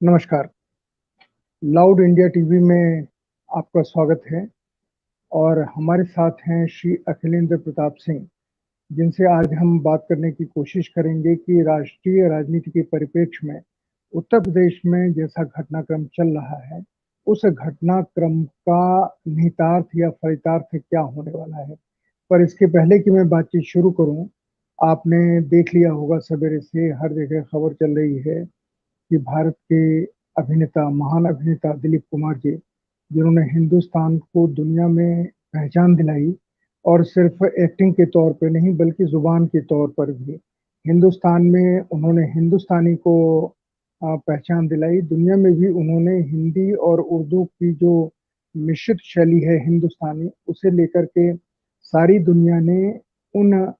नमस्कार। Loud India TV में आपका स्वागत है और हमारे साथ हैं श्री अखिलेंद्र प्रताप सिंह, जिनसे आज हम बात करने की कोशिश करेंगे कि राष्ट्रीय राजनीति के परिप्रेक्ष्य में उत्तर प्रदेश में जैसा घटनाक्रम चल रहा है, उस घटनाक्रम का निहितार्थ या फलितार्थ क्या होने वाला है। पर इसके पहले कि मैं बातचीत शुरू करूं, आपने देख लिया होगा सवेरे से हर जगह खबर चल रही है कि भारत के अभिनेता, महान अभिनेता दिलीप कुमार जी, जिन्होंने हिंदुस्तान को दुनिया में पहचान दिलाई और सिर्फ एक्टिंग के तौर पे नहीं बल्कि जुबान के तौर पर भी हिंदुस्तान में उन्होंने हिंदुस्तानी को पहचान दिलाई। दुनिया में भी उन्होंने हिंदी और उर्दू की जो मिश्रित शैली है हिंदुस्तानी, उसे लेकर के सारी दुनिया ने उन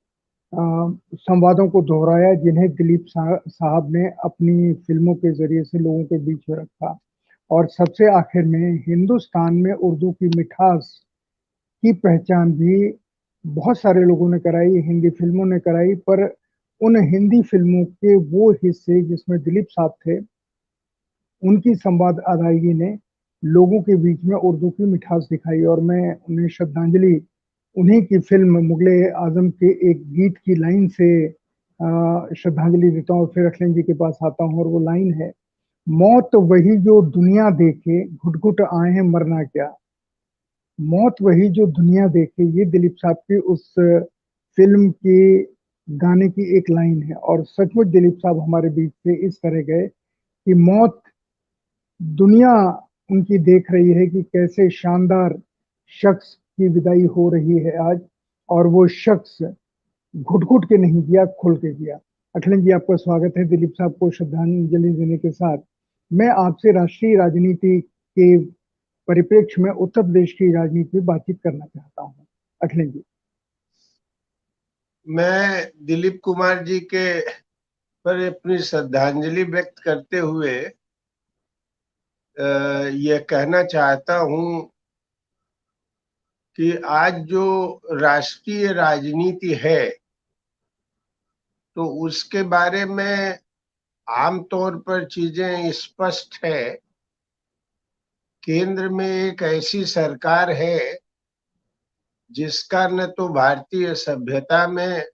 संवादों को दोहराया जिन्हें दिलीप साहब ने अपनी फिल्मों के जरिए से लोगों के बीच में रखा। और सबसे आखिर में हिंदुस्तान में उर्दू की मिठास की पहचान भी बहुत सारे लोगों ने कराई, हिंदी फिल्मों ने कराई। पर उन हिंदी फिल्मों के वो हिस्से जिसमें दिलीप साहब थे, उनकी संवाद अदायगी ने लोगों के बीच में उर्दू की मिठास दिखाई। और मैं उन्हें श्रद्धांजलि उन्हीं की फिल्म मुगले आजम के एक गीत की लाइन से श्रद्धांजलि देता हूँ और फिर अखिलेश जी के पास आता हूँ। और वो लाइन है, मौत वही जो दुनिया देखे, घुट घुट आए हैं मरना क्या। मौत वही जो दुनिया देखे, ये दिलीप साहब की उस फिल्म के गाने की एक लाइन है। और सचमुच दिलीप साहब हमारे बीच से इस तरह गए कि मौत दुनिया उनकी देख रही है कि कैसे शानदार शख्स की विदाई हो रही है आज। और वो शख्स घुट घुट के नहीं किया, खुल के किया। अखिलेश जी, आपका स्वागत है। दिलीप साहब को श्रद्धांजलि देने के साथ मैं आपसे राष्ट्रीय राजनीति के परिप्रेक्ष्य में उत्तर प्रदेश की राजनीति में बातचीत करना चाहता हूँ। अखिलेश जी। मैं दिलीप कुमार जी के पर अपनी श्रद्धांजलि व्यक्त करते हुए यह कहना चाहता हूं कि आज जो राष्ट्रीय राजनीति है तो उसके बारे में आमतौर पर चीजें स्पष्ट है। केंद्र में एक ऐसी सरकार है जिसका न तो भारतीय सभ्यता में,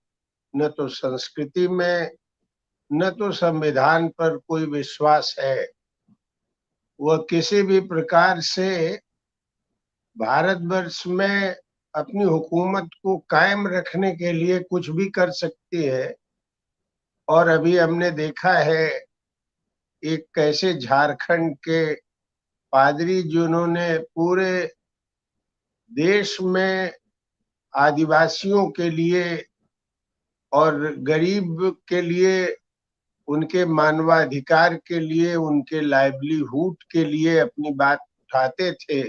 न तो संस्कृति में, न तो संविधान पर कोई विश्वास है। वह किसी भी प्रकार से भारतवर्ष में अपनी हुकूमत को कायम रखने के लिए कुछ भी कर सकती है। और अभी हमने देखा है एक कैसे झारखंड के पादरी जिन्होंने पूरे देश में आदिवासियों के लिए और गरीब के लिए, उनके मानवाधिकार के लिए, उनके लाइवलीहुड के लिए अपनी बात उठाते थे।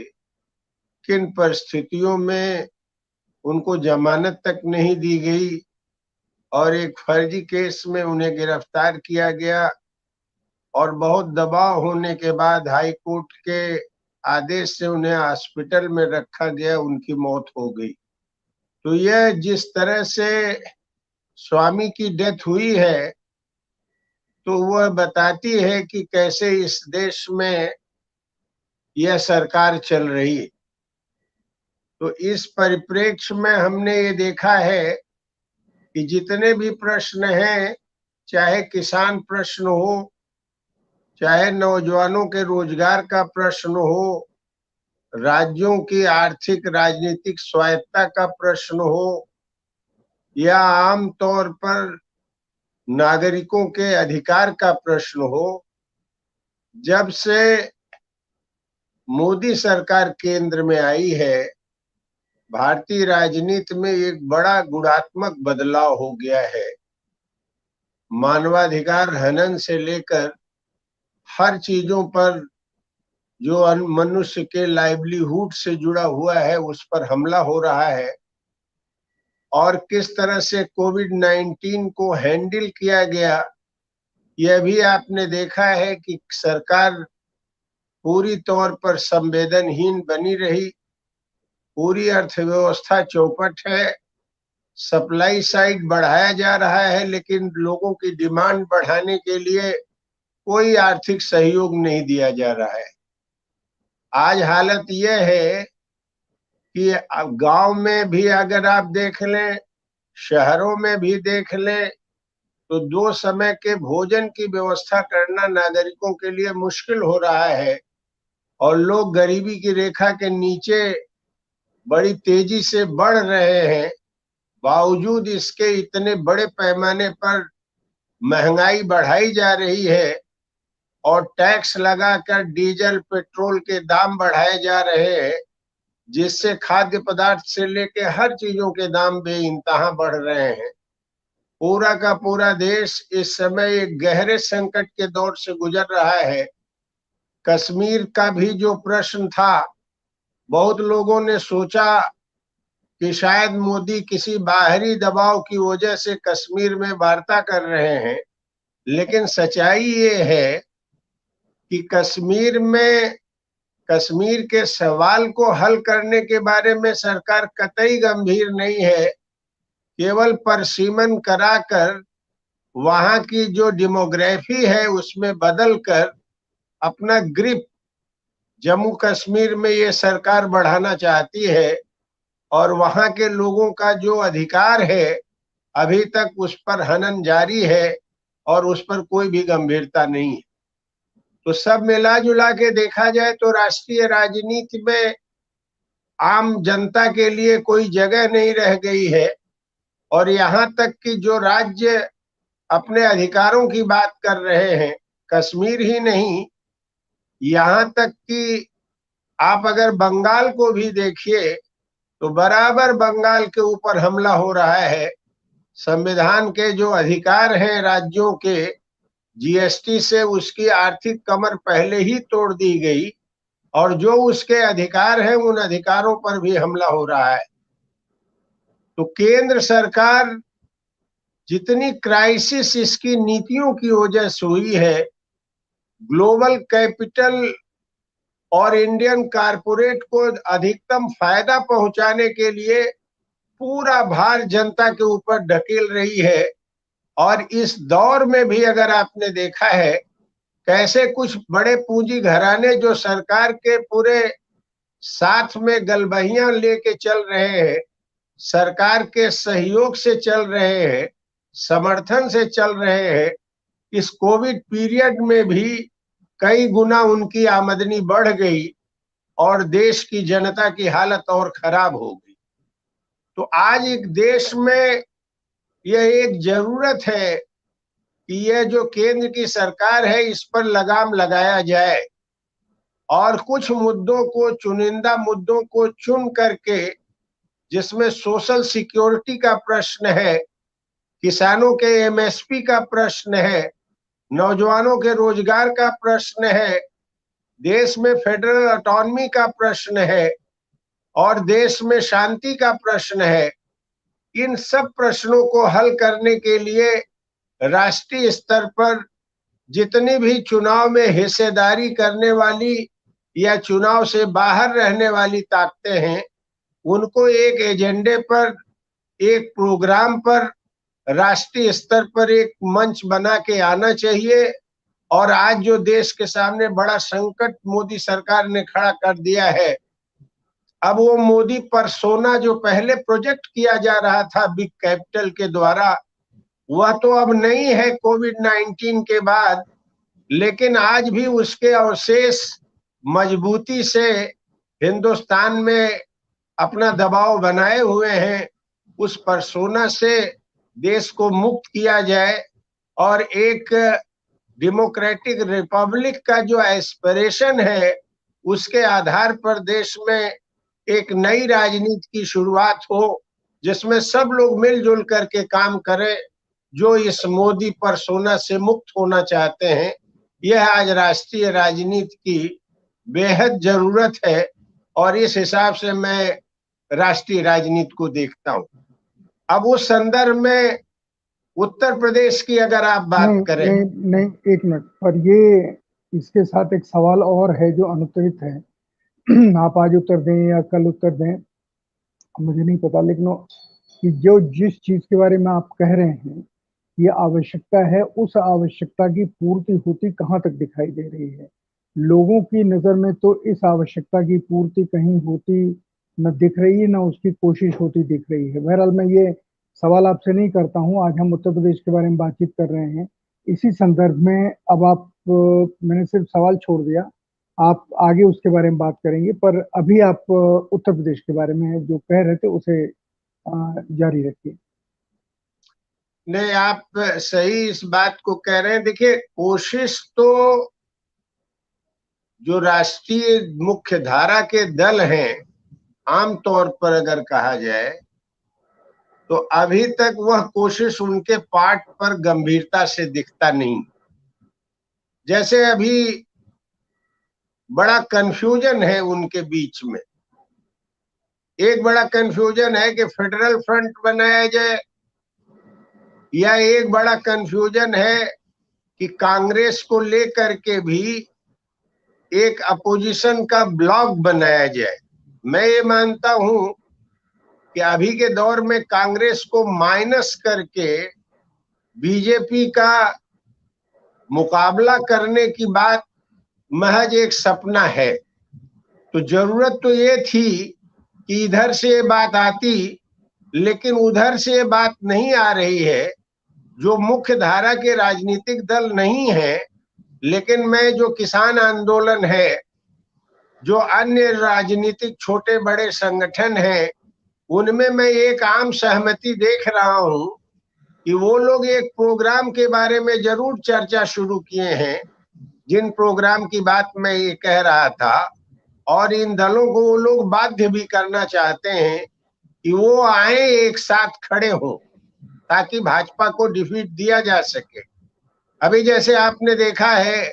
किन परिस्थितियों में उनको जमानत तक नहीं दी गई और एक फर्जी केस में उन्हें गिरफ्तार किया गया और बहुत दबाव होने के बाद हाई कोर्ट के आदेश से उन्हें हॉस्पिटल में रखा गया, उनकी मौत हो गई। तो यह जिस तरह से स्वामी की डेथ हुई है तो वह बताती है कि कैसे इस देश में यह सरकार चल रही है। तो इस परिप्रेक्ष्य में हमने ये देखा है कि जितने भी प्रश्न हैं, चाहे किसान प्रश्न हो, चाहे नौजवानों के रोजगार का प्रश्न हो, राज्यों की आर्थिक राजनीतिक स्वायत्ता का प्रश्न हो, या आम तौर पर नागरिकों के अधिकार का प्रश्न हो, जब से मोदी सरकार केंद्र में आई है, भारतीय राजनीति में एक बड़ा गुणात्मक बदलाव हो गया है। मानवाधिकार हनन से लेकर हर चीजों पर जो मनुष्य के लाइवलीहुड से जुड़ा हुआ है उस पर हमला हो रहा है। और किस तरह से कोविड-19 को हैंडल किया गया, यह भी आपने देखा है कि सरकार पूरी तौर पर संवेदनहीन बनी रही। पूरी अर्थव्यवस्था चौपट है। सप्लाई साइड बढ़ाया जा रहा है, लेकिन लोगों की डिमांड बढ़ाने के लिए कोई आर्थिक सहयोग नहीं दिया जा रहा है। आज हालत यह है कि अब गांव में भी अगर आप देख लें, शहरों में भी देख लें, तो 2 समय के भोजन की व्यवस्था करना नागरिकों के लिए मुश्किल हो रहा है और लोग गरीबी की रेखा के नीचे बड़ी तेजी से बढ़ रहे हैं। बावजूद इसके इतने बड़े पैमाने पर महंगाई बढ़ाई जा रही है और टैक्स लगाकर डीजल पेट्रोल के दाम बढ़ाए जा रहे हैं, जिससे खाद्य पदार्थ से लेकर हर चीजों के दाम बेइंतहा बढ़ रहे हैं। पूरा का पूरा देश इस समय एक गहरे संकट के दौर से गुजर रहा है। कश्मीर का भी जो प्रश्न था, बहुत लोगों ने सोचा कि शायद मोदी किसी बाहरी दबाव की वजह से कश्मीर में वार्ता कर रहे हैं, लेकिन सच्चाई ये है कि कश्मीर के सवाल को हल करने के बारे में सरकार कतई गंभीर नहीं है। केवल परसीमन कराकर वहां की जो डेमोग्राफी है उसमें बदलकर अपना ग्रिप जम्मू कश्मीर में ये सरकार बढ़ाना चाहती है और वहां के लोगों का जो अधिकार है अभी तक उस पर हनन जारी है और उस पर कोई भी गंभीरता नहीं है। तो सब मिला जुला के देखा जाए तो राष्ट्रीय राजनीति में आम जनता के लिए कोई जगह नहीं रह गई है और यहाँ तक कि जो राज्य अपने अधिकारों की बात कर रहे हैं, कश्मीर ही नहीं, यहाँ तक कि आप अगर बंगाल को भी देखिए तो बराबर बंगाल के ऊपर हमला हो रहा है। संविधान के जो अधिकार हैं राज्यों के, जीएसटी से उसकी आर्थिक कमर पहले ही तोड़ दी गई और जो उसके अधिकार हैं उन अधिकारों पर भी हमला हो रहा है। तो केंद्र सरकार जितनी क्राइसिस इसकी नीतियों की वजह से हुई है, ग्लोबल कैपिटल और इंडियन कारपोरेट को अधिकतम फायदा पहुंचाने के लिए पूरा भार जनता के ऊपर ढकेल रही है। और इस दौर में भी अगर आपने देखा है कैसे कुछ बड़े पूंजी घराने जो सरकार के पूरे साथ में गलबहियां लेके चल रहे हैं, सरकार के सहयोग से चल रहे हैं, समर्थन से चल रहे हैं, इस कोविड पीरियड में भी कई गुना उनकी आमदनी बढ़ गई और देश की जनता की हालत और खराब हो गई। तो आज एक देश में यह एक जरूरत है कि यह जो केंद्र की सरकार है इस पर लगाम लगाया जाए और कुछ मुद्दों को, चुनिंदा मुद्दों को चुन करके, जिसमें सोशल सिक्योरिटी का प्रश्न है, किसानों के एमएसपी का प्रश्न है, नौजवानों के रोजगार का प्रश्न है, देश में फेडरल ऑटोनॉमी का प्रश्न है और देश में शांति का प्रश्न है। इन सब प्रश्नों को हल करने के लिए राष्ट्रीय स्तर पर जितनी भी चुनाव में हिस्सेदारी करने वाली या चुनाव से बाहर रहने वाली ताकतें हैं, उनको एक एजेंडे पर, एक प्रोग्राम पर, राष्ट्रीय स्तर पर एक मंच बना के आना चाहिए। और आज जो देश के सामने बड़ा संकट मोदी सरकार ने खड़ा कर दिया है, अब वो मोदी परसोना जो पहले प्रोजेक्ट किया जा रहा था बिग कैपिटल के द्वारा, वह तो अब नहीं है कोविड-19 के बाद, लेकिन आज भी उसके अवशेष मजबूती से हिंदुस्तान में अपना दबाव बनाए हुए हैं। उस परसोना से देश को मुक्त किया जाए और एक डेमोक्रेटिक रिपब्लिक का जो एस्पिरेशन है उसके आधार पर देश में एक नई राजनीति की शुरुआत हो, जिसमें सब लोग मिलजुल करके काम करें, जो इस मोदी परसोना से मुक्त होना चाहते हैं। यह आज राष्ट्रीय राजनीति की बेहद जरूरत है और इस हिसाब से मैं राष्ट्रीय राजनीति को देखता हूं। अब उस संदर्भ में उत्तर प्रदेश की अगर आप बात करें, नहीं, एक मिनट, पर ये इसके साथ एक सवाल और है जो अनुत्तरित है। आप आज उत्तर दें या कल उत्तर दें मुझे नहीं पता, लेकिन कि जो जिस चीज के बारे में आप कह रहे हैं ये आवश्यकता है, उस आवश्यकता की पूर्ति होती कहाँ तक दिखाई दे रही है? लोगों की नजर में तो इस आवश्यकता की पूर्ति कहीं होती न दिख रही है, न उसकी कोशिश होती दिख रही है। बहरहाल मैं ये सवाल आपसे नहीं करता हूँ, आज हम उत्तर प्रदेश के बारे में बातचीत कर रहे हैं। इसी संदर्भ में अब आप मैंने सिर्फ सवाल छोड़ दिया, आप आगे उसके बारे में बात करेंगे, पर अभी आप उत्तर प्रदेश के बारे में जो कह रहे थे उसे जारी रखिए। नहीं, आप सही इस बात को कह रहे हैं। देखिए, कोशिश तो जो राष्ट्रीय मुख्य धारा के दल हैं, आमतौर पर अगर कहा जाए तो अभी तक वह कोशिश उनके पार्ट पर गंभीरता से दिखता नहीं। जैसे अभी बड़ा कंफ्यूजन है उनके बीच में। एक बड़ा कंफ्यूजन है कि फेडरल फ्रंट बनाया जाए, या एक बड़ा कंफ्यूजन है कि कांग्रेस को लेकर के भी एक अपोजिशन का ब्लॉक बनाया जाए। मैं ये मानता हूं कि अभी के दौर में कांग्रेस को माइनस करके बीजेपी का मुकाबला करने की बात महज एक सपना है। तो जरूरत तो ये थी कि इधर से ये बात आती, लेकिन उधर से ये बात नहीं आ रही है। जो मुख्य धारा के राजनीतिक दल नहीं है, लेकिन मैं जो किसान आंदोलन है, जो अन्य राजनीतिक छोटे बड़े संगठन हैं, उनमें मैं एक आम सहमति देख रहा हूं कि वो लोग एक प्रोग्राम के बारे में जरूर चर्चा शुरू किए हैं, जिन प्रोग्राम की बात मैं ये कह रहा था। और इन दलों को वो लोग बाध्य भी करना चाहते हैं कि वो आए, एक साथ खड़े हों, ताकि भाजपा को डिफीट दिया जा सके। अभी जैसे आपने देखा है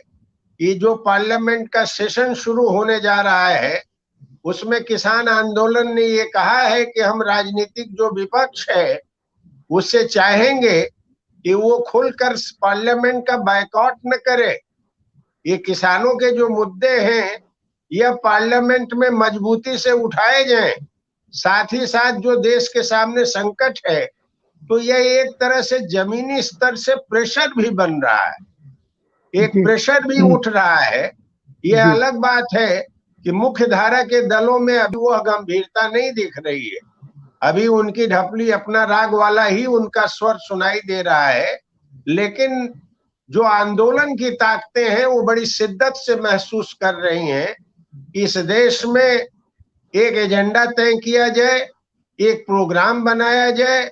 कि जो पार्लियामेंट का सेशन शुरू होने जा रहा है, उसमें किसान आंदोलन ने ये कहा है कि हम राजनीतिक जो विपक्ष है उससे चाहेंगे कि वो खुलकर पार्लियामेंट का बायकॉट न करे। ये किसानों के जो मुद्दे हैं, यह पार्लियामेंट में मजबूती से उठाए जाएं। साथ ही साथ जो देश के सामने संकट है, तो यह एक तरह से जमीनी स्तर से प्रेशर भी बन रहा है, एक जी। प्रेशर भी उठ रहा है। यह जी। अलग बात है कि मुख्य धारा के दलों में अभी वह गंभीरता नहीं दिख रही है। अभी उनकी ढपली अपना राग वाला ही उनका स्वर सुनाई दे रहा है, लेकिन जो आंदोलन की ताकतें हैं वो बड़ी शिद्दत से महसूस कर रही हैं। इस देश में एक एजेंडा तय किया जाए, एक प्रोग्राम बनाया जाए,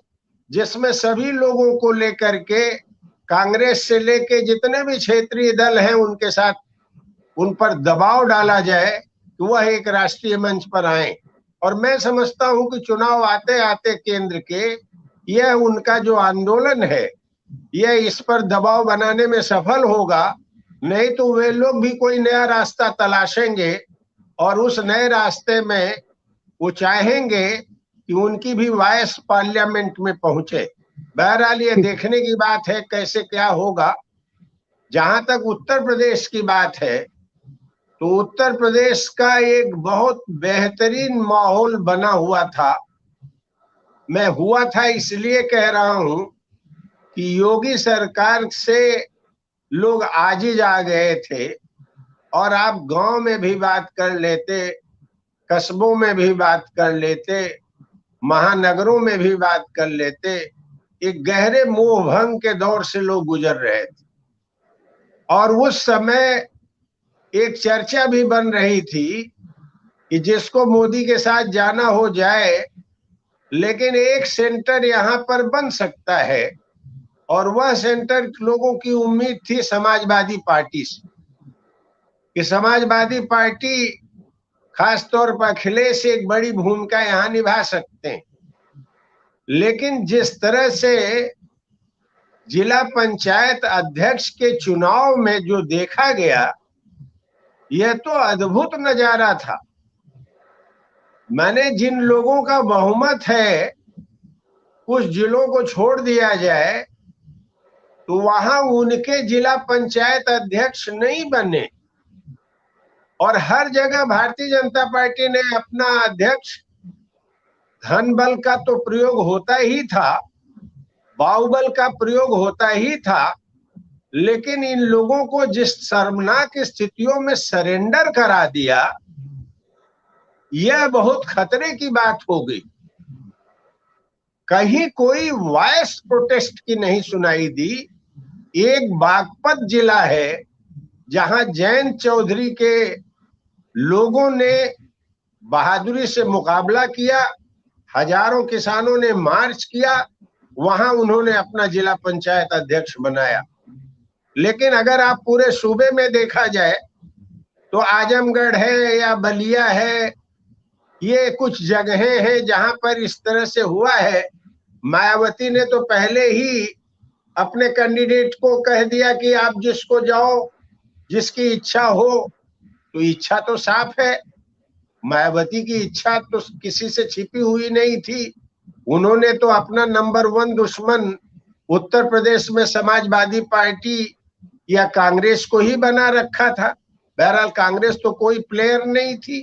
जिसमें सभी लोगों को लेकर के, कांग्रेस से लेके जितने भी क्षेत्रीय दल हैं उनके साथ उन पर दबाव डाला जाए कि वह एक राष्ट्रीय मंच पर आए। और मैं समझता हूं कि चुनाव आते आते केंद्र के यह उनका जो आंदोलन है, यह इस पर दबाव बनाने में सफल होगा। नहीं तो वे लोग भी कोई नया रास्ता तलाशेंगे, और उस नए रास्ते में वो चाहेंगे कि उनकी भी वॉइस पार्लियामेंट में पहुंचे। बहरहाल ये ठीक। देखने की बात है कैसे क्या होगा। जहां तक उत्तर प्रदेश की बात है, तो उत्तर प्रदेश का एक बहुत बेहतरीन माहौल बना हुआ था। मैं हुआ था इसलिए कह रहा हूं कि योगी सरकार से लोग आजिज आ गए थे। और आप गांव में भी बात कर लेते, कस्बों में भी बात कर लेते, महानगरों में भी बात कर लेते, एक गहरे मोह भंग के दौर से लोग गुजर रहे थे। और उस समय एक चर्चा भी बन रही थी कि जिसको मोदी के साथ जाना हो जाए, लेकिन एक सेंटर यहाँ पर बन सकता है। और वह सेंटर, लोगों की उम्मीद थी समाजवादी पार्टी से, कि समाजवादी पार्टी खासतौर पर अखिलेश एक बड़ी भूमिका यहाँ निभा सकते हैं। लेकिन जिस तरह से जिला पंचायत अध्यक्ष के चुनाव में जो देखा गया, यह तो अद्भुत नजारा था। माने जिन लोगों का बहुमत है, कुछ जिलों को छोड़ दिया जाए, तो वहां उनके जिला पंचायत अध्यक्ष नहीं बने। और हर जगह भारतीय जनता पार्टी ने अपना अध्यक्ष, धन बल का तो प्रयोग होता ही था, बाहुबल का प्रयोग होता ही था, लेकिन इन लोगों को जिस शर्मनाक स्थितियों में सरेंडर करा दिया, यह बहुत खतरे की बात हो गई। कहीं कोई वॉइस प्रोटेस्ट की नहीं सुनाई दी। एक बागपत जिला है जहां जयंत चौधरी के लोगों ने बहादुरी से मुकाबला किया, हजारों किसानों ने मार्च किया, वहां उन्होंने अपना जिला पंचायत अध्यक्ष बनाया। लेकिन अगर आप पूरे सूबे में देखा जाए तो आजमगढ़ है या बलिया है, ये कुछ जगहें हैं जहां पर इस तरह से हुआ है। मायावती ने तो पहले ही अपने कैंडिडेट को कह दिया कि आप जिसको जाओ, जिसकी इच्छा हो। तो इच्छा तो साफ है, मायावती की इच्छा तो किसी से छिपी हुई नहीं थी। उन्होंने तो अपना नंबर 1 दुश्मन उत्तर प्रदेश में समाजवादी पार्टी या कांग्रेस को ही बना रखा था। बहरहाल कांग्रेस तो कोई प्लेयर नहीं थी।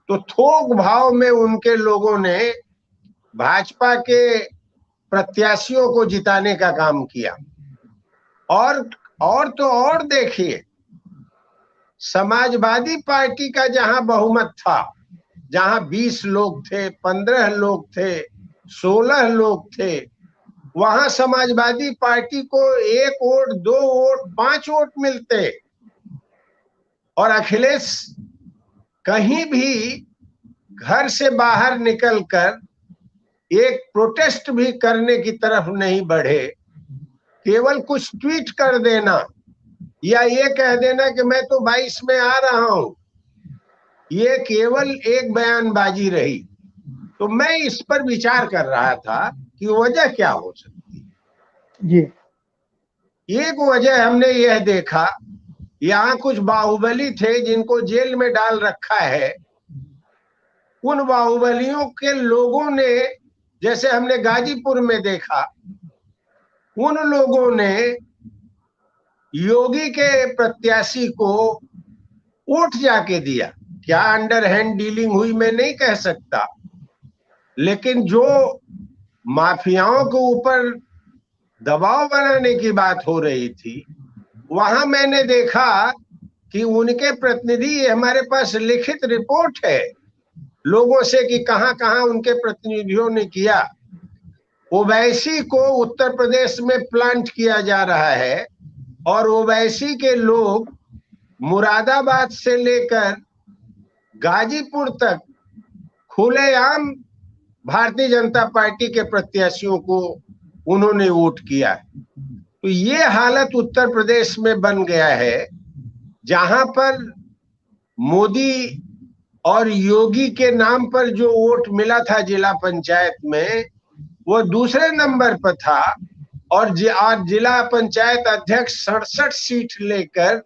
तो थोक भाव में उनके लोगों ने भाजपा के प्रत्याशियों को जिताने का काम किया। और तो और देखिए, समाजवादी पार्टी का जहां बहुमत था, जहां 20 लोग थे, 15 लोग थे, 16 लोग थे, वहां समाजवादी पार्टी को 1 वोट, 2 वोट, 5 वोट मिलते। और अखिलेश कहीं भी घर से बाहर निकलकर एक प्रोटेस्ट भी करने की तरफ नहीं बढ़े। केवल कुछ ट्वीट कर देना या ये कह देना कि मैं तो 22 में आ रहा हूं, ये केवल एक बयानबाजी रही। तो मैं इस पर विचार कर रहा था कि वजह क्या हो सकती है। जी, एक वजह हमने यह देखा, यहाँ कुछ बाहुबली थे जिनको जेल में डाल रखा है। उन बाहुबलियों के लोगों ने, जैसे हमने गाजीपुर में देखा, उन लोगों ने योगी के प्रत्याशी को वोट जाके दिया। क्या अंडर हैंड डीलिंग हुई मैं नहीं कह सकता, लेकिन जो माफियाओं के ऊपर दबाव बनाने की बात हो रही थी, वहां मैंने देखा कि उनके प्रतिनिधि, हमारे पास लिखित रिपोर्ट है लोगों से कि कहां कहां उनके प्रतिनिधियों ने किया। ओवैसी को उत्तर प्रदेश में प्लांट किया जा रहा है और ओवैसी के लोग मुरादाबाद से लेकर गाजीपुर तक खुलेआम भारतीय जनता पार्टी के प्रत्याशियों को उन्होंने वोट किया। तो ये हालत उत्तर प्रदेश में बन गया है, जहां पर मोदी और योगी के नाम पर जो वोट मिला था जिला पंचायत में, वो दूसरे नंबर पर था। और आज जिला पंचायत अध्यक्ष 67 सीट लेकर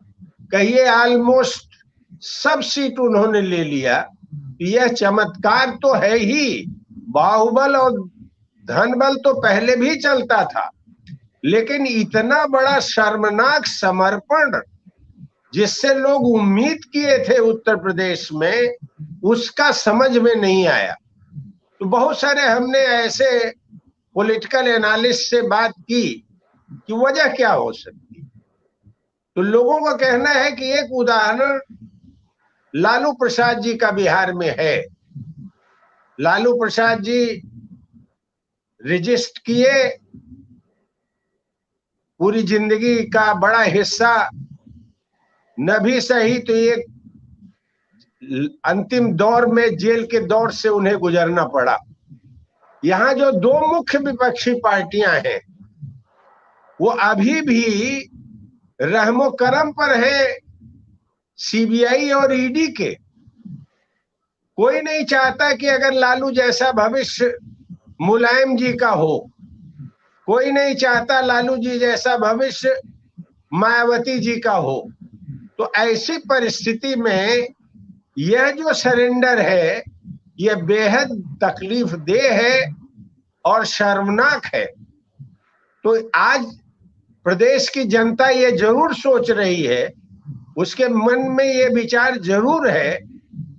कहिए ऑलमोस्ट सब सीट उन्होंने ले लिया। यह चमत्कार तो है ही। बाहुबल और धनबल तो पहले भी चलता था, लेकिन इतना बड़ा शर्मनाक समर्पण जिससे लोग उम्मीद किए थे उत्तर प्रदेश में, उसका समझ में नहीं आया। तो बहुत सारे हमने ऐसे पॉलिटिकल एनालिस्ट से बात की कि वजह क्या हो सकती। तो लोगों का कहना है कि एक उदाहरण लालू प्रसाद जी का बिहार में है। लालू प्रसाद जी रजिस्ट किए, पूरी जिंदगी का बड़ा हिस्सा न भी सही तो एक अंतिम दौर में जेल के दौर से उन्हें गुजरना पड़ा। यहां जो 2 मुख्य विपक्षी पार्टियां हैं, वो अभी भी रहमो करम पर है सीबीआई और ईडी के। कोई नहीं चाहता कि अगर लालू जैसा भविष्य मुलायम जी का हो, कोई नहीं चाहता लालू जी जैसा भविष्य मायावती जी का हो। तो ऐसी परिस्थिति में यह जो सरेंडर है, यह बेहद तकलीफ देह है और शर्मनाक है। तो आज प्रदेश की जनता ये जरूर सोच रही है, उसके मन में ये विचार जरूर है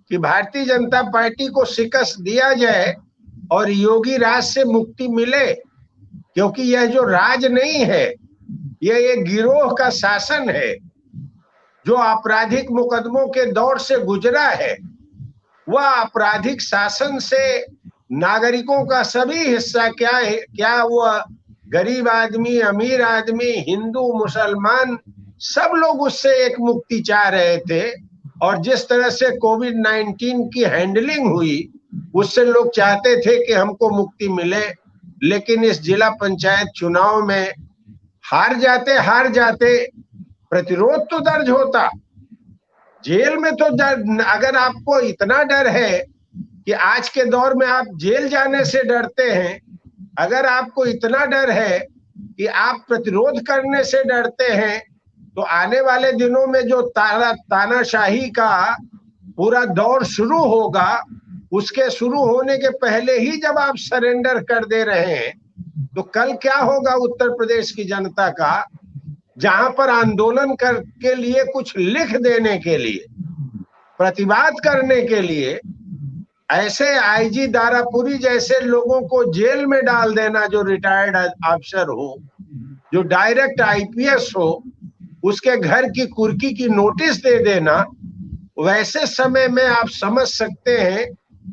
कि भारतीय जनता पार्टी को शिकस्त दिया जाए और योगी राज से मुक्ति मिले। क्योंकि यह जो राज नहीं है, यह एक गिरोह का शासन है जो आपराधिक मुकदमों के दौर से गुजरा है। वह आपराधिक शासन से नागरिकों का सभी हिस्सा, क्या है, क्या वह गरीब आदमी, अमीर आदमी, हिंदू, मुसलमान, सब लोग उससे एक मुक्ति चाह रहे थे। और जिस तरह से कोविड-19 की हैंडलिंग हुई, उससे लोग चाहते थे कि हमको मुक्ति मिले। लेकिन इस जिला पंचायत चुनाव में हार जाते प्रतिरोध तो दर्ज होता। जेल में तो अगर आपको इतना डर है कि आज के दौर में आप जेल जाने से डरते हैं, अगर आपको इतना डर है कि आप प्रतिरोध करने से डरते हैं, तो आने वाले दिनों में जो तानाशाही का पूरा दौर शुरू होगा, उसके शुरू होने के पहले ही जब आप सरेंडर कर दे रहे हैं, तो कल क्या होगा उत्तर प्रदेश की जनता का, जहां पर आंदोलन के लिए, कुछ लिख देने के लिए, प्रतिवाद करने के लिए ऐसे आईजी दारापुरी जैसे लोगों को जेल में डाल देना, जो रिटायर्ड अफसर हो, जो डायरेक्ट आईपीएस हो, उसके घर की कुर्की की नोटिस दे देना, वैसे समय में आप समझ सकते हैं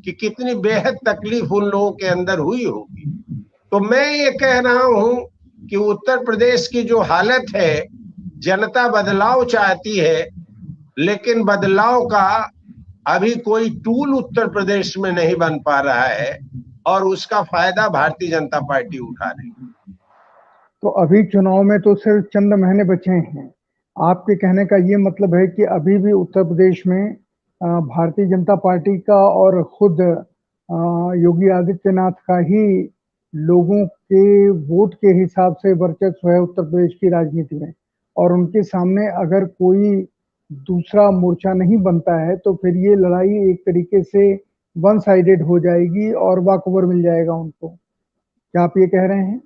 कि कितनी बेहद तकलीफ उन लोगों के अंदर हुई होगी। तो मैं ये कह रहा हूं कि उत्तर प्रदेश की जो हालत है, जनता बदलाव चाहती है, लेकिन बदलाव का अभी कोई टूल उत्तर प्रदेश में नहीं बन पा रहा है, और उसका फायदा भारतीय जनता पार्टी उठा रही है। तो अभी चुनाव में तो सिर्फ चंद महीने बचे हैं। आपके कहने का ये मतलब है कि अभी भी उत्तर प्रदेश में भारतीय जनता पार्टी का और खुद योगी आदित्यनाथ का ही लोगों के वोट के हिसाब से वर्चस्व है उत्तर प्रदेश की राजनीति में, और उनके सामने अगर कोई दूसरा मोर्चा नहीं बनता है तो फिर ये लड़ाई एक तरीके से वन साइडेड हो जाएगी और वॉकओवर मिल जाएगा उनको। क्या आप ये कह रहे हैं?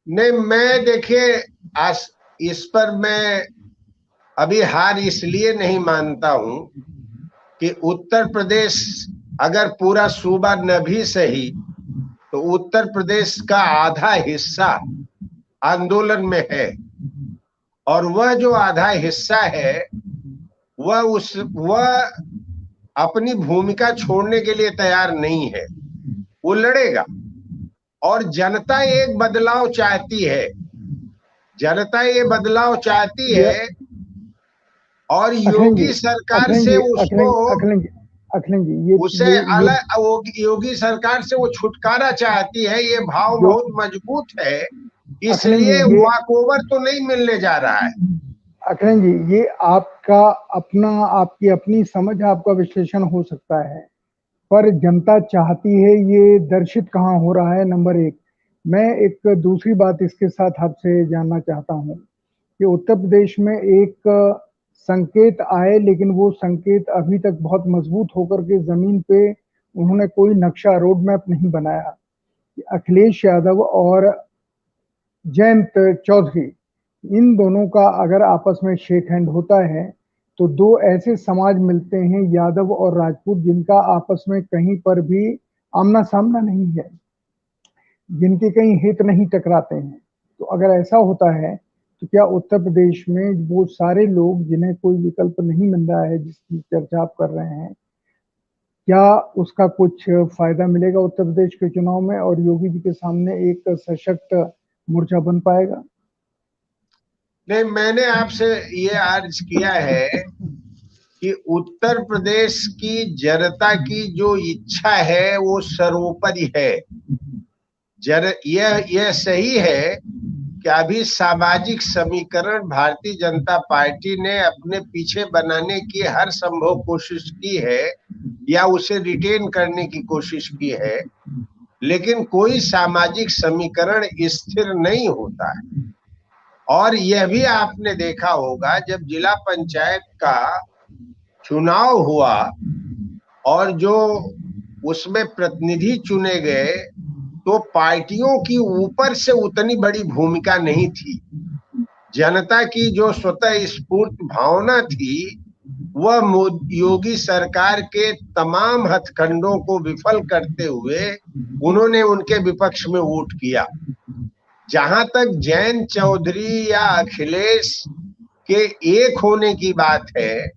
नहीं, मैं देखिए, आज इस पर मैं अभी हार इसलिए नहीं मानता हूं कि उत्तर प्रदेश, अगर पूरा सूबा न भी सही, तो उत्तर प्रदेश का आधा हिस्सा आंदोलन में है, और वह जो आधा हिस्सा है वह अपनी भूमिका छोड़ने के लिए तैयार नहीं है, वो लड़ेगा। और जनता एक बदलाव चाहती है, जनता ये बदलाव चाहती है, और योगी सरकार से उसको, अखिलेश जी, ये उसे अलग, योगी सरकार से वो छुटकारा चाहती है। ये भाव बहुत मजबूत है, इसलिए वॉकओवर तो नहीं मिलने जा रहा है। अखिलेश जी, ये आपका अपना, आपकी अपनी समझ, आपका विश्लेषण हो सकता है, पर जनता चाहती है ये दर्शित कहाँ हो रहा है? नंबर एक। मैं एक दूसरी बात इसके साथ आपसे जानना चाहता हूँ कि उत्तर प्रदेश में एक संकेत आए, लेकिन वो संकेत अभी तक बहुत मजबूत होकर के जमीन पे उन्होंने कोई नक्शा, रोड मैप नहीं बनाया। अखिलेश यादव और जयंत चौधरी, इन दोनों का अगर आपस में शेक हैंड होता है तो दो ऐसे समाज मिलते हैं, यादव और राजपूत, जिनका आपस में कहीं पर भी आमना सामना नहीं है, जिनके कहीं हित नहीं टकराते हैं। तो अगर ऐसा होता है तो क्या उत्तर प्रदेश में वो सारे लोग जिन्हें कोई विकल्प नहीं मिल रहा है, जिसकी चर्चा आप कर रहे हैं, क्या उसका कुछ फायदा मिलेगा उत्तर प्रदेश के चुनाव में, और योगी जी के सामने एक सशक्त मोर्चा बन पाएगा? नहीं, मैंने आपसे ये अर्ज किया है कि उत्तर प्रदेश की जनता की जो इच्छा है वो सर्वोपरि है। यह सही है कि अभी सामाजिक समीकरण भारतीय जनता पार्टी ने अपने पीछे बनाने की हर संभव कोशिश की है, या उसे रिटेन करने की कोशिश की है, लेकिन कोई सामाजिक समीकरण स्थिर नहीं होता है। और यह भी आपने देखा होगा, जब जिला पंचायत का चुनाव हुआ और जो उसमें प्रतिनिधि चुने गए, तो पार्टियों की ऊपर से उतनी बड़ी भूमिका नहीं थी। जनता की जो स्वतः स्फूर्त भावना थी, वह योगी सरकार के तमाम हथकंडों को विफल करते हुए उन्होंने उनके विपक्ष में वोट किया। जहां तक जयंत चौधरी या अखिलेश के एक होने की बात है,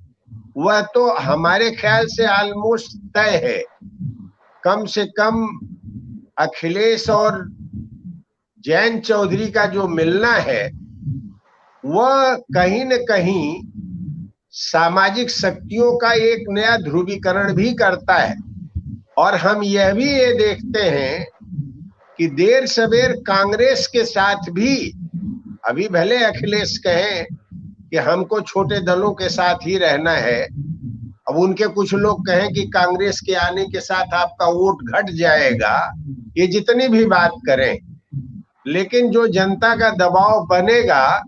वह तो हमारे ख्याल से ऑलमोस्ट तय है। कम से कम अखिलेश और जयंत चौधरी का जो मिलना है वह कहीं न कहीं सामाजिक शक्तियों का एक नया ध्रुवीकरण भी करता है। और हम यह भी ये देखते हैं कि देर सवेर कांग्रेस के साथ भी, अभी भले अखिलेश कहें कि हमको छोटे दलों के साथ ही रहना है, अब उनके कुछ लोग कहें कि कांग्रेस के आने के साथ आपका वोट घट जाएगा, ये जितनी भी बात करें, लेकिन जो जनता का दबाव बनेगा,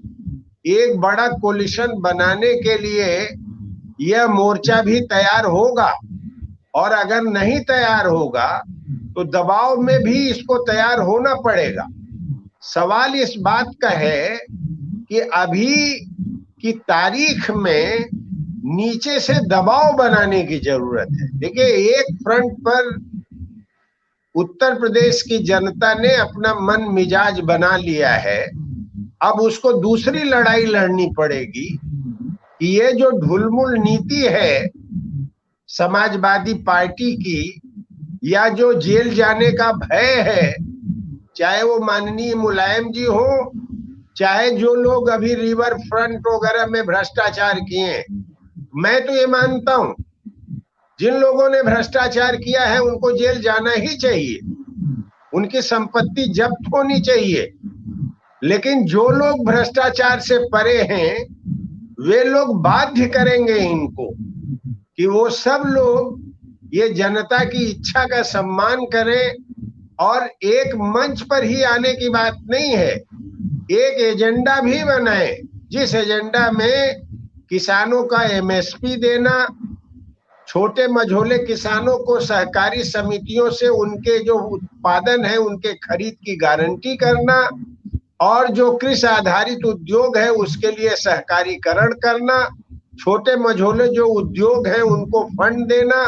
एक बड़ा कोलिशन बनाने के लिए यह मोर्चा भी तैयार होगा। और अगर नहीं तैयार होगा तो दबाव में भी इसको तैयार होना पड़ेगा। सवाल इस बात का है कि अभी की तारीख में नीचे से दबाव बनाने की जरूरत है। देखिए, एक फ्रंट पर उत्तर प्रदेश की जनता ने अपना मन मिजाज बना लिया है, अब उसको दूसरी लड़ाई लड़नी पड़ेगी कि ये जो ढुलमुल नीति है समाजवादी पार्टी की, या जो जेल जाने का भय है, चाहे वो माननीय मुलायम जी हो, चाहे जो लोग अभी रिवर फ्रंट वगैरह में भ्रष्टाचार किए, मैं तो ये मानता हूं जिन लोगों ने भ्रष्टाचार किया है उनको जेल जाना ही चाहिए, उनकी संपत्ति जब्त होनी चाहिए। लेकिन जो लोग भ्रष्टाचार से परे हैं वे लोग बाध्य करेंगे इनको कि वो सब लोग ये जनता की इच्छा का सम्मान करें। और एक मंच पर ही आने की बात नहीं है, एक एजेंडा भी बनाए, जिस एजेंडा में किसानों का एमएसपी देना, छोटे मझोले किसानों को सहकारी समितियों से उनके जो उत्पादन है उनके खरीद की गारंटी करना, और जो कृषि आधारित उद्योग है उसके लिए सहकारीकरण करना, छोटे मझोले जो उद्योग हैं उनको फंड देना,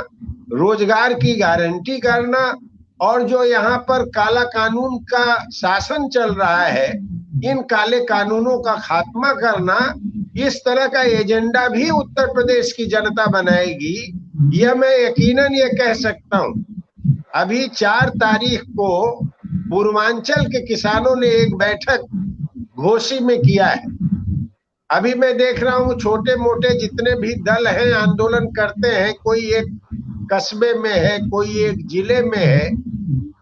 रोजगार की गारंटी करना, और जो यहाँ पर काला कानून का शासन चल रहा है इन काले कानूनों का खात्मा करना, इस तरह का एजेंडा भी उत्तर प्रदेश की जनता बनाएगी, यह मैं यकीनन ये कह सकता हूं। अभी 4 तारीख को पूर्वांचल के किसानों ने एक बैठक घोसी में किया है। अभी मैं देख रहा हूं छोटे मोटे जितने भी दल हैं आंदोलन करते हैं, कोई एक कस्बे में है, कोई एक जिले में है।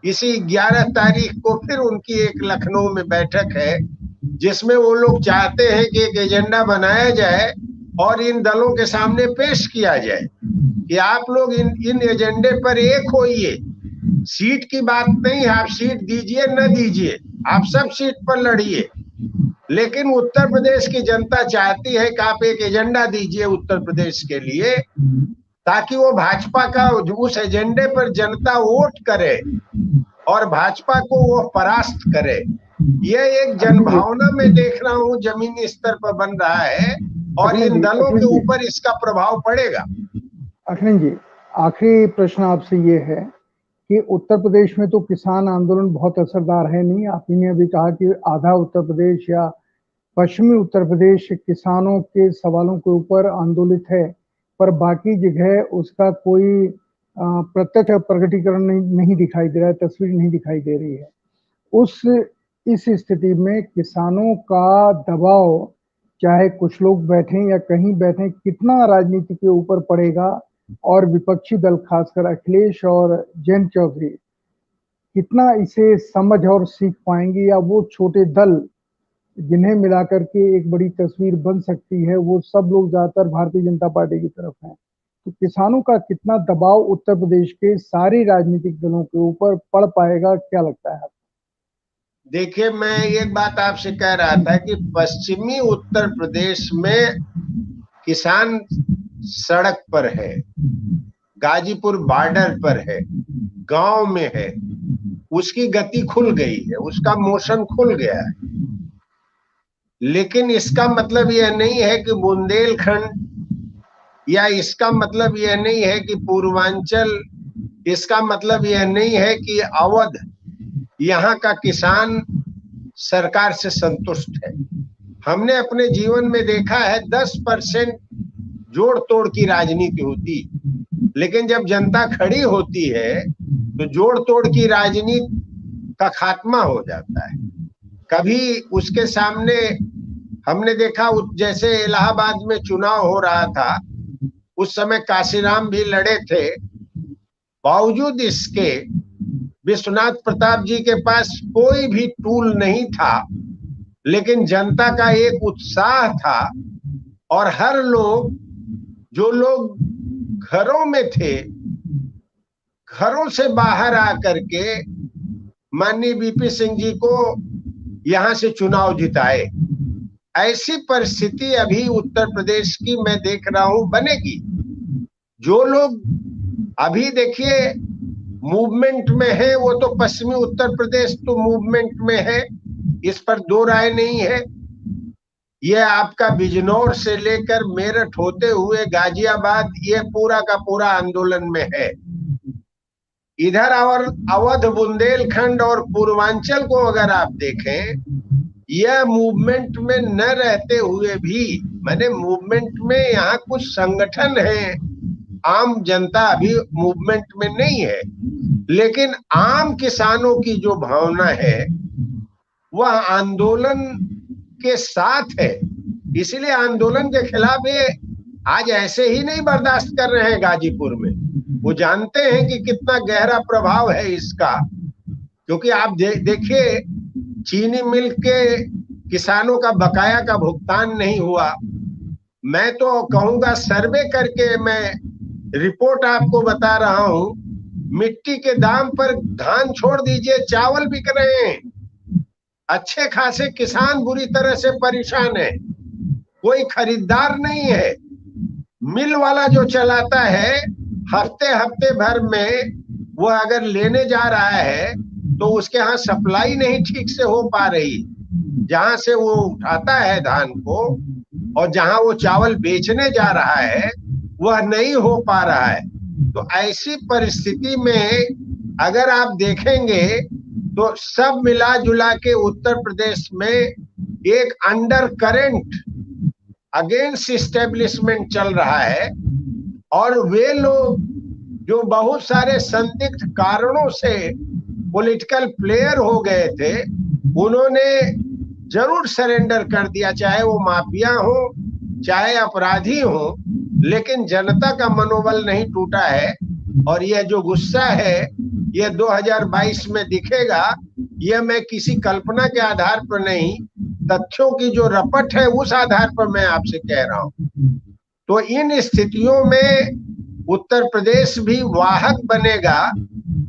इसी 11 तारीख को फिर उनकी एक लखनऊ में बैठक है जिसमें वो लोग चाहते हैं कि एक एजेंडा बनाया जाए और इन दलों के सामने पेश किया जाए कि आप लोग इन एजेंडे पर एक होइए। सीट की बात नहीं, आप सीट दीजिए न दीजिए, आप सब सीट पर लड़िए, लेकिन उत्तर प्रदेश की जनता चाहती है कि आप एक एजेंडा दीजिए उत्तर प्रदेश के लिए, ताकि वो भाजपा का उस एजेंडे पर जनता वोट करे और भाजपा को वो परास्त करे। यह एक जनभावना में देख रहा हूं जमीनी स्तर पर बन रहा है और इन दलों के ऊपर इसका प्रभाव पड़ेगा। अखिलेश जी, आखिरी प्रश्न आपसे ये है कि उत्तर प्रदेश में तो किसान आंदोलन बहुत असरदार है नहीं, आप ने अभी कहा कि आधा उत्तर प्रदेश या पश्चिमी उत्तर प्रदेश किसानों के सवालों के ऊपर आंदोलित है, पर बाकी जगह उसका कोई प्रत्यक्ष प्रकटीकरण नहीं दिखाई दे रहा है, तस्वीर नहीं दिखाई दे रही है। इस स्थिति में किसानों का दबाव, चाहे कुछ लोग बैठे या कहीं बैठे, कितना राजनीति के ऊपर पड़ेगा और विपक्षी दल खासकर अखिलेश और जयंत चौधरी कितना इसे समझ और सीख पाएंगे, या वो छोटे दल जिन्हें मिलाकर के एक बड़ी तस्वीर बन सकती है वो सब लोग ज्यादातर भारतीय जनता पार्टी की तरफ हैं। तो किसानों का कितना दबाव उत्तर प्रदेश के सारे राजनीतिक दलों के ऊपर पड़ पाएगा, क्या लगता है? देखिए, मैं एक बात आपसे कह रहा था कि पश्चिमी उत्तर प्रदेश में किसान सड़क पर है, गाजीपुर बॉर्डर पर है, गांव में है, उसकी गति खुल गई है, उसका मोशन खुल गया है। लेकिन इसका मतलब यह नहीं है कि बुंदेलखंड, या इसका मतलब यह नहीं है कि पूर्वांचल, इसका मतलब यह नहीं है कि अवध, यहाँ का किसान सरकार से संतुष्ट है। हमने अपने जीवन में देखा है 10% जोड़ तोड़ की राजनीति होती, लेकिन जब जनता खड़ी होती है तो जोड़ तोड़ की राजनीति का खात्मा हो जाता है। कभी उसके सामने हमने देखा, जैसे इलाहाबाद में चुनाव हो रहा था, उस समय काशीराम भी लड़े थे, बावजूद इसके विश्वनाथ प्रताप जी के पास कोई भी टूल नहीं था, लेकिन जनता का एक उत्साह था और हर लोग, जो लोग घरों में थे, घरों से बाहर आकर के माननीय बीपी सिंह जी को यहां से चुनाव जिताए। ऐसी परिस्थिति अभी उत्तर प्रदेश की मैं देख रहा हूं बनेगी। जो लोग अभी देखिए मूवमेंट में है, वो तो पश्चिमी उत्तर प्रदेश तो मूवमेंट में है, इस पर दो राय नहीं है। यह आपका बिजनौर से लेकर मेरठ होते हुए गाजियाबाद, ये पूरा का पूरा आंदोलन में है। इधर और अवध, बुंदेलखंड और पूर्वांचल को अगर आप देखें, यह मूवमेंट में न रहते हुए भी, मैंने मूवमेंट में यहाँ कुछ संगठन है, आम जनता अभी मूवमेंट में नहीं है, लेकिन आम किसानों की जो भावना है वह आंदोलन के साथ है। इसलिए आंदोलन के खिलाफ ये आज ऐसे ही नहीं बर्दाश्त कर रहे हैं गाजीपुर में, वो जानते हैं कि कितना गहरा प्रभाव है इसका। क्योंकि आप देखिए चीनी मिल के किसानों का बकाया का भुगतान नहीं हुआ। मैं तो कहूंगा सर्वे करके मैं रिपोर्ट आपको बता रहा हूं, मिट्टी के दाम पर धान छोड़ दीजिए, चावल बिक रहे हैं। अच्छे खासे किसान बुरी तरह से परेशान है, कोई खरीदार नहीं है। मिल वाला जो चलाता है, हफ्ते हफ्ते भर में वो अगर लेने जा रहा है तो उसके यहाँ सप्लाई नहीं ठीक से हो पा रही। जहां से वो उठाता है धान को और जहां वो चावल बेचने जा रहा है वह नहीं हो पा रहा है। तो ऐसी परिस्थिति में अगर आप देखेंगे तो सब मिला जुला के उत्तर प्रदेश में एक अंडर करंट अगेंस्ट इस्टेब्लिशमेंट चल रहा है। और वे लोग जो बहुत सारे संदिग्ध कारणों से पॉलिटिकल प्लेयर हो गए थे, उन्होंने जरूर सरेंडर कर दिया, चाहे वो माफिया हो चाहे अपराधी हो, लेकिन जनता का मनोबल नहीं टूटा है। और यह जो गुस्सा है यह 2022 में दिखेगा। यह मैं किसी कल्पना के आधार पर नहीं, तथ्यों की जो रपट है उस आधार पर मैं आपसे कह रहा हूं। तो इन स्थितियों में उत्तर प्रदेश भी वाहक बनेगा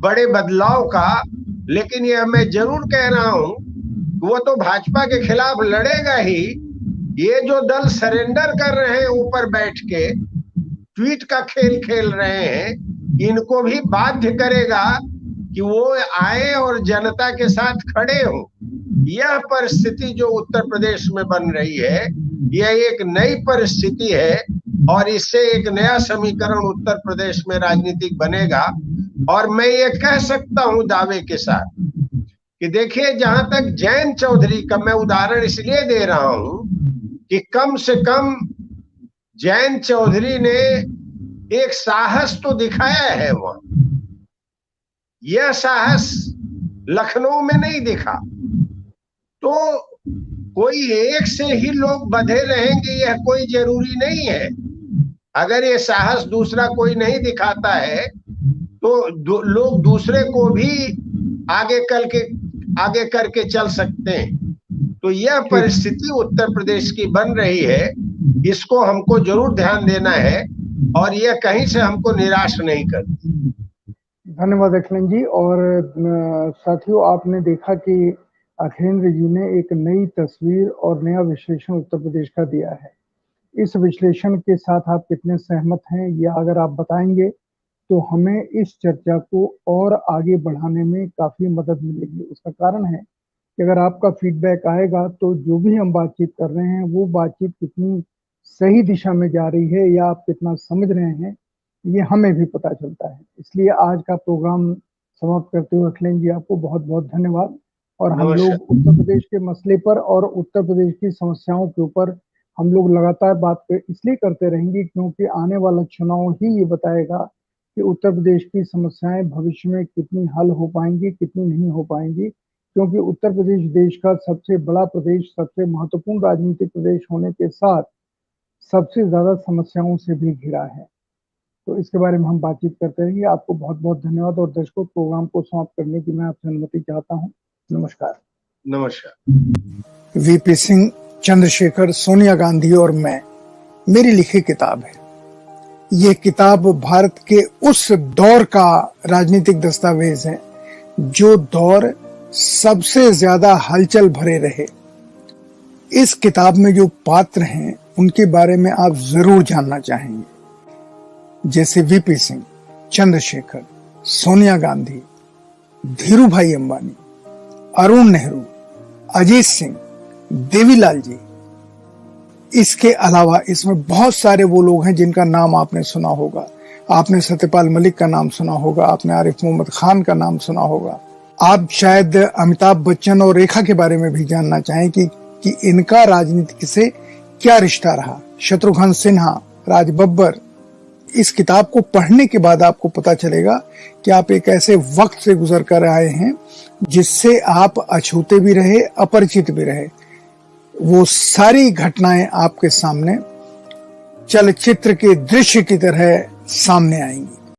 बड़े बदलाव का। लेकिन यह मैं जरूर कह रहा हूं, वो तो भाजपा के खिलाफ लड़ेगा ही। ये जो दल सरेंडर कर रहे हैं ऊपर बैठ के ट्वीट का खेल खेल रहे हैं, इनको भी बाध्य करेगा कि वो आए और जनता के साथ खड़े हो। यह परिस्थिति जो उत्तर प्रदेश में बन रही है, यह एक नई परिस्थिति है और इससे एक नया समीकरण उत्तर प्रदेश में राजनीतिक बनेगा। और मैं ये कह सकता हूं दावे के साथ कि देखिए, जहां तक जयंत चौधरी का मैं उदाहरण इसलिए दे रहा हूं कि कम से कम जयंत चौधरी ने एक साहस तो दिखाया है वहां। यह साहस लखनऊ में नहीं दिखा। तो कोई एक से ही लोग बंधे रहेंगे यह कोई जरूरी नहीं है। अगर ये साहस दूसरा कोई नहीं दिखाता है तो लोग दूसरे को भी आगे करके चल सकते हैं। तो यह परिस्थिति उत्तर प्रदेश की बन रही है, इसको हमको जरूर ध्यान देना है और यह कहीं से हमको निराश नहीं करती। धन्यवाद अखिलेंद्र जी। और साथियों, आपने देखा कि अखिलेंद्र जी ने एक नई तस्वीर और नया विश्लेषण उत्तर प्रदेश का दिया है। इस विश्लेषण के साथ आप कितने सहमत हैं, या अगर आप बताएंगे तो हमें इस चर्चा को और आगे बढ़ाने में काफी मदद मिलेगी। उसका कारण है कि अगर आपका फीडबैक आएगा तो जो भी हम बातचीत कर रहे हैं वो बातचीत कितनी सही दिशा में जा रही है या आप कितना समझ रहे हैं, ये हमें भी पता चलता है। इसलिए आज का प्रोग्राम समाप्त करते हुए अखिलेंद्र जी आपको बहुत बहुत धन्यवाद। और हम नमस्कार। लोग उत्तर प्रदेश के मसले पर और उत्तर प्रदेश की समस्याओं के ऊपर हम लोग लगातार बात इसलिए करते रहेंगे क्योंकि आने वाला चुनाव ही ये बताएगा कि उत्तर प्रदेश की समस्याएं भविष्य में कितनी हल हो पाएंगी, कितनी नहीं हो पाएंगी, क्योंकि उत्तर प्रदेश देश का सबसे बड़ा प्रदेश, सबसे महत्वपूर्ण राजनीतिक प्रदेश होने के साथ सबसे ज्यादा समस्याओं से भी घिरा है। तो इसके बारे में हम बातचीत करते रहेंगे। आपको बहुत बहुत धन्यवाद और दर्शकों, प्रोग्राम को समाप्त करने की मैं आपसे अनुमति चाहता हूँ। नमस्कार। नमस्कार। वीपी सिंह, चंद्रशेखर, सोनिया गांधी और मैं, मेरी लिखी किताब है। ये किताब भारत के उस दौर का राजनीतिक दस्तावेज है जो दौर सबसे ज्यादा हलचल भरे रहे। इस किताब में जो पात्र हैं उनके बारे में आप जरूर जानना चाहेंगे, जैसे वीपी सिंह, चंद्रशेखर, सोनिया गांधी, धीरू भाई अंबानी, अरुण नेहरू, अजीत सिंह, देवीलाल जी। इसके अलावा इसमें बहुत सारे वो लोग हैं जिनका नाम आपने सुना होगा। आपने सत्यपाल मलिक का नाम सुना होगा, आपने आरिफ मोहम्मद खान का नाम सुना होगा। आप शायद अमिताभ बच्चन और रेखा के बारे में भी जानना चाहें कि इनका राजनीति से क्या रिश्ता रहा। शत्रुघ्न सिन्हा, राज बब्बर। इस किताब को पढ़ने के बाद आपको पता चलेगा कि आप एक ऐसे वक्त से गुजर कर आए हैं जिससे आप अछूते भी रहे, अपरिचित भी रहे। वो सारी घटनाएं आपके सामने चलचित्र के दृश्य की तरह सामने आएंगी।